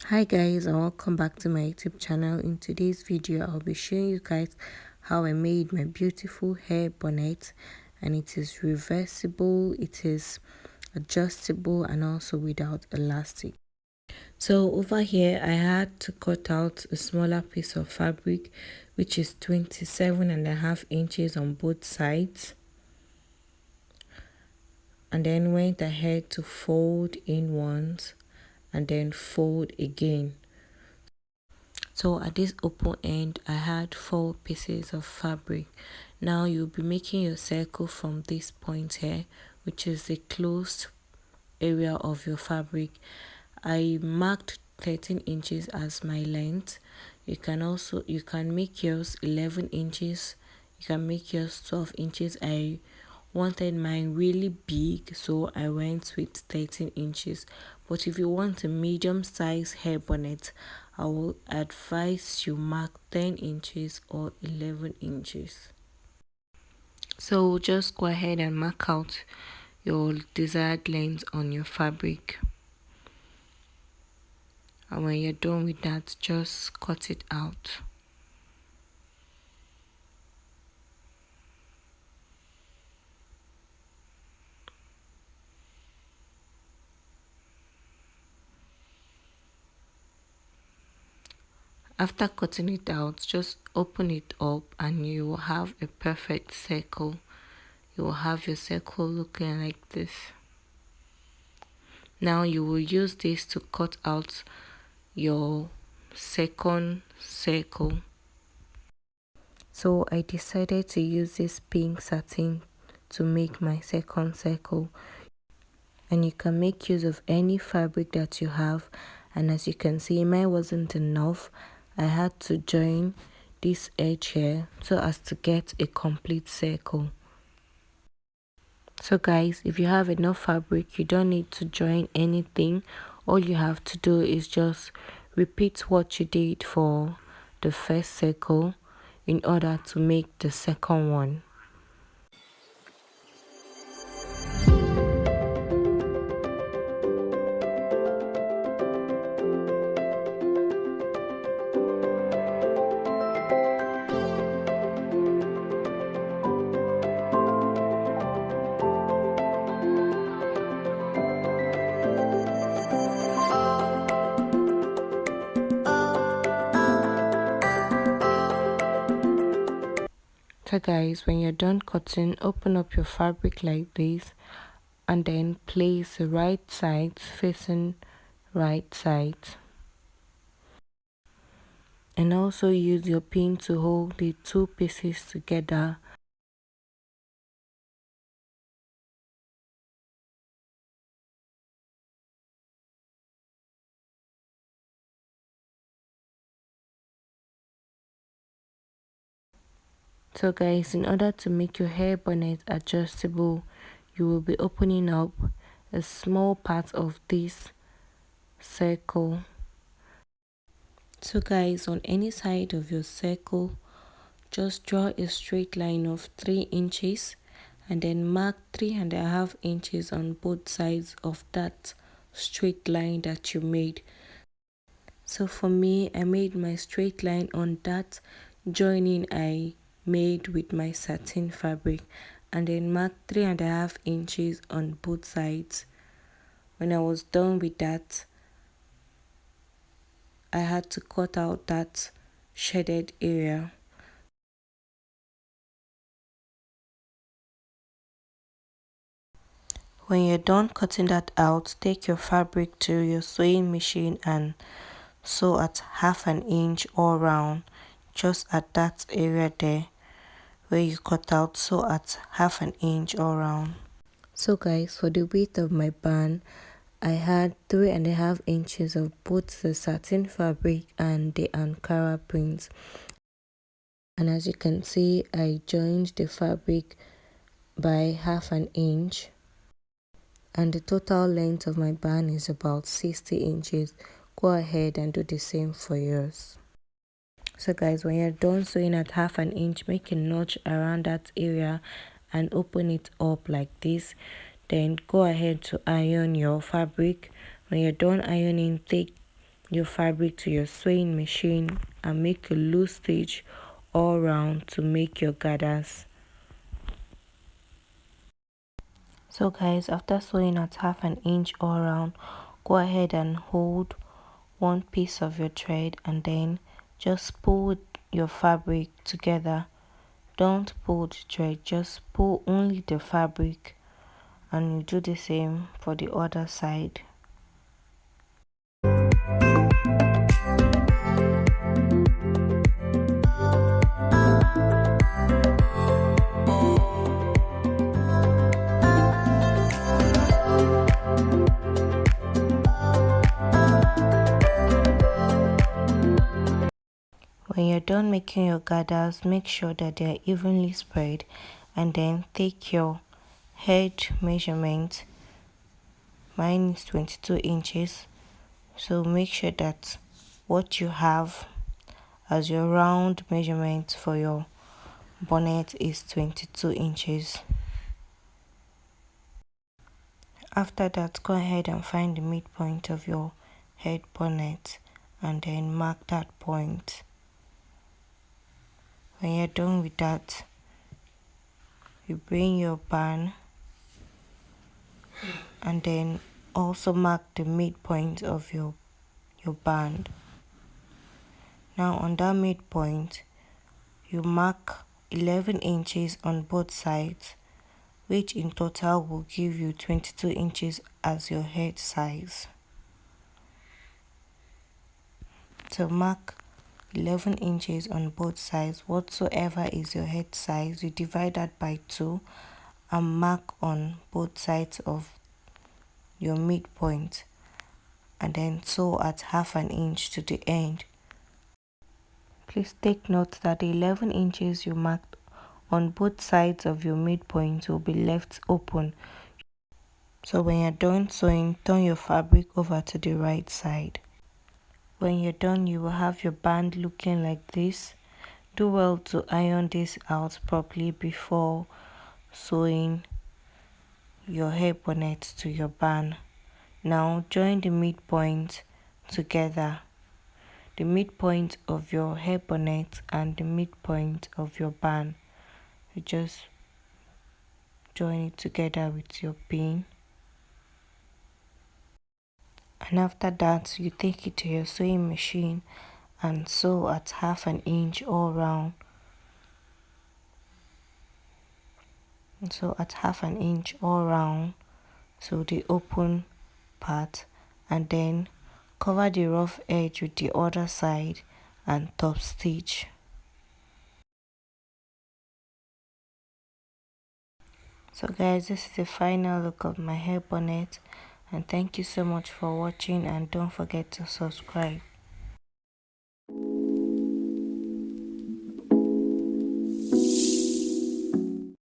Hi guys, and welcome back to my YouTube channel. In today's video I'll be showing you guys how I made my beautiful hair bonnet, and it is reversible, it is adjustable, and also without elastic. So over here I had to cut out a smaller piece of fabric, which is 27.5 inches on both sides, and then went ahead to fold in once and then fold again. So at this open end I had 4 pieces of fabric. Now you'll be making your circle from this point here, which is the closed area of your fabric. I marked 13 inches as my length. You can make yours 11 inches, you can make yours 12 inches. I wanted mine really big, so I went with 13 inches. But if you want a medium size hair bonnet, I will advise you mark 10 inches or 11 inches. So just go ahead and mark out your desired length on your fabric, and when you're done with that, just cut it out. After cutting it out, just open it up and you will have a perfect circle. You will have your circle looking like this. Now you will use this to cut out your second circle. So I decided to use this pink satin to make my second circle, and you can make use of any fabric that you have. And as you can see, mine wasn't enough. I had to join this edge here so as to get a complete circle. So guys, if you have enough fabric, you don't need to join anything. All you have to do is just repeat what you did for the first circle in order to make the second one. So guys, when you're done cutting, open up your fabric like this and then place the right side facing right side, and also use your pin to hold the 2 pieces together. So guys, in order to make your hair bonnet adjustable, you will be opening up a small part of this circle. So guys, on any side of your circle, just draw a straight line of 3 inches and then mark 3.5 inches on both sides of that straight line that you made. So for me, I made my straight line on that joining I made with my satin fabric, and then marked 3.5 inches on both sides. When I was done with that, I had to cut out that shaded area. When you're done cutting that out, take your fabric to your sewing machine and sew at 1/2 inch all round, just at that area there where you cut out. Sew at 1/2 inch all round. So guys, for the width of my band, I had 3.5 inches of both the satin fabric and the Ankara print. And as you can see, I joined the fabric by 1/2 inch, and the total length of my band is about 60 inches. Go ahead and do the same for yours. So guys, when you're done sewing at 1/2 inch, make a notch around that area and open it up like this. Then go ahead to iron your fabric. When you're done ironing, take your fabric to your sewing machine and make a loose stitch all round to make your gathers. So guys, after sewing at half an inch all around, go ahead and hold one piece of your thread and then just pull your fabric together. Don't pull the thread, just pull only the fabric, and you do the same for the other side. When you're done making your gathers, make sure that they are evenly spread, and then take your head measurement. Mine is 22 inches, so make sure that what you have as your round measurement for your bonnet is 22 inches. After that, go ahead and find the midpoint of your head bonnet and then mark that point. When you're done with that, you bring your band and then also mark the midpoint of your band. Now on that midpoint, you mark 11 inches on both sides, which in total will give you 22 inches as your head size. So mark 11 inches on both sides. Whatsoever is your head size, you divide that by 2 and mark on both sides of your midpoint, and then sew at half an inch to the end. Please take note that the 11 inches you marked on both sides of your midpoint will be left open. So when you're done sewing, turn your fabric over to the right side. When you're done, you will have your band looking like this. Do well to iron this out properly before sewing your hair bonnet to your band. Now join the midpoint together. The midpoint of your hair bonnet and the midpoint of your band. You just join it together with your pin. And after that, you take it to your sewing machine and sew at half an inch all round. So at half an inch all round, so the open part, and then cover the rough edge with the other side and top stitch. So guys, this is the final look of my hair bonnet, and thank you so much for watching, and don't forget to subscribe.